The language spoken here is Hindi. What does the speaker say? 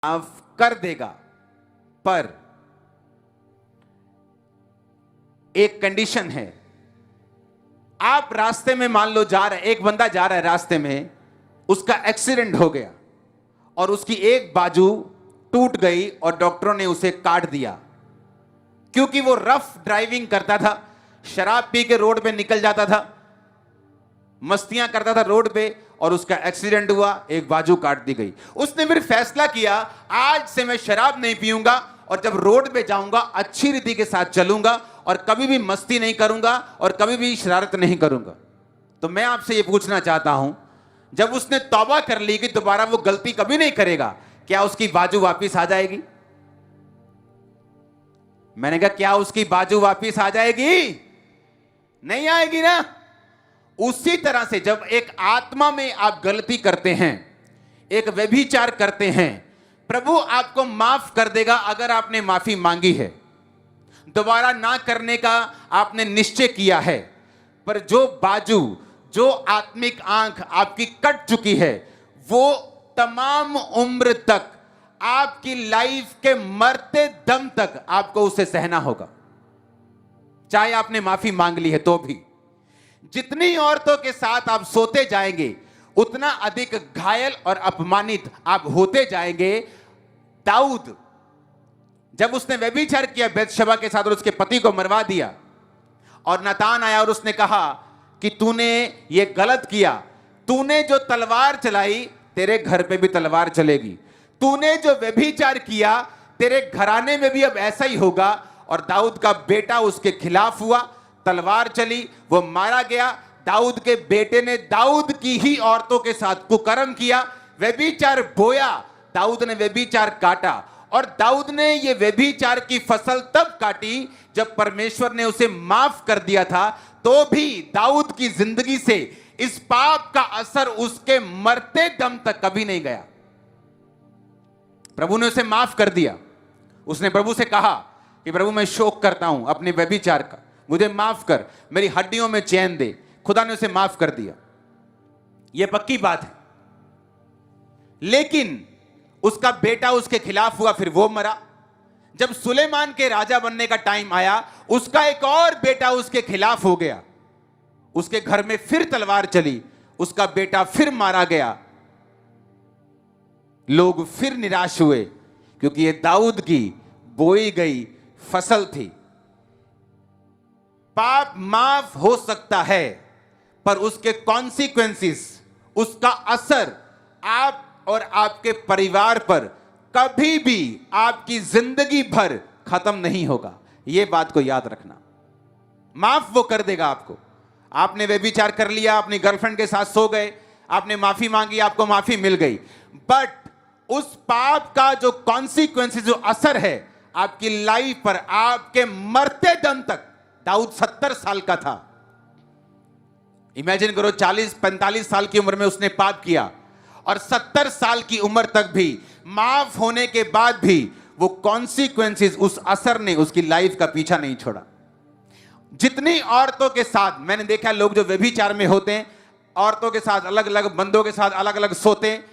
माफ कर देगा, पर एक कंडीशन है। आप रास्ते में मान लो जा रहे, एक बंदा जा रहा है रास्ते में, उसका एक्सीडेंट हो गया और उसकी एक बाजू टूट गई और डॉक्टरों ने उसे काट दिया, क्योंकि वो रफ ड्राइविंग करता था, शराब पी के रोड पे निकल जाता था, मस्तियां करता था रोड पे, और उसका एक्सीडेंट हुआ, एक बाजू काट दी गई। उसने फिर फैसला किया, आज से मैं शराब नहीं पीऊंगा और जब रोड पे जाऊंगा अच्छी रीति के साथ चलूंगा और कभी भी मस्ती नहीं करूंगा और कभी भी शरारत नहीं करूंगा। तो मैं आपसे यह पूछना चाहता हूं, जब उसने तौबा कर ली कि दोबारा वो गलती कभी नहीं करेगा, क्या उसकी बाजू वापिस आ जाएगी? मैंने कहा क्या उसकी बाजू वापिस आ जाएगी? नहीं आएगी ना। उसी तरह से जब एक आत्मा में आप गलती करते हैं, एक व्यभिचार करते हैं, प्रभु आपको माफ कर देगा अगर आपने माफी मांगी है, दोबारा ना करने का आपने निश्चय किया है। पर जो बाजू, जो आत्मिक आंख आपकी कट चुकी है, वो तमाम उम्र तक, आपकी लाइफ के मरते दम तक आपको उसे सहना होगा, चाहे आपने माफी मांग ली है तो भी। जितनी औरतों के साथ आप सोते जाएंगे उतना अधिक घायल और अपमानित आप होते जाएंगे। दाऊद जब उसने व्यभिचार किया बैतशबा के साथ और उसके पति को मरवा दिया, और नातान आया और उसने कहा कि तूने ये गलत किया, तूने जो तलवार चलाई तेरे घर पे भी तलवार चलेगी, तूने जो व्यभिचार किया तेरे घराने में भी अब ऐसा ही होगा। और दाऊद का बेटा उसके खिलाफ हुआ, तलवार चली, वो मारा गया। दाऊद के बेटे ने दाऊद की ही औरतों के साथ कुकर्म किया, व्यभिचार बोया, दाऊद ने व्यभिचार काटा। और दाऊद ने ये व्यभिचार की फसल तब काटी जब परमेश्वर ने उसे माफ कर दिया था, तो भी दाऊद की जिंदगी से इस पाप का असर उसके मरते दम तक कभी नहीं गया। प्रभु ने उसे माफ कर दिया। उसने प्रभु से कहा कि प्रभु मैं शोक करता हूं अपने व्यभिचार का, मुझे माफ कर, मेरी हड्डियों में चैन दे। खुदा ने उसे माफ कर दिया, यह पक्की बात है। लेकिन उसका बेटा उसके खिलाफ हुआ, फिर वो मरा। जब सुलेमान के राजा बनने का टाइम आया, उसका एक और बेटा उसके खिलाफ हो गया, उसके घर में फिर तलवार चली, उसका बेटा फिर मारा गया। लोग फिर निराश हुए, क्योंकि ये दाऊद की बोई गई फसल थी। पाप माफ हो सकता है, पर उसके कॉन्सिक्वेंसेस, उसका असर आप और आपके परिवार पर कभी भी आपकी जिंदगी भर खत्म नहीं होगा। यह बात को याद रखना। माफ वो कर देगा आपको। आपने व्यभिचार कर लिया, अपनी गर्लफ्रेंड के साथ सो गए, आपने माफी मांगी, आपको माफी मिल गई, बट उस पाप का जो कॉन्सिक्वेंसेस, जो असर है आपकी लाइफ पर, आपके मरते दम तक। दाऊद 70 साल का था। इमेजिन करो, 40-45 साल की उम्र में उसने पाप किया, और 70 साल की उम्र तक भी, माफ होने के बाद भी वो कॉन्सिक्वेंसेस, उस असर ने उसकी लाइफ का पीछा नहीं छोड़ा। जितनी औरतों के साथ मैंने देखा, लोग जो व्यभिचार में होते हैं, औरतों के साथ अलग अलग, बंदों के साथ अलग अलग सोते हैं,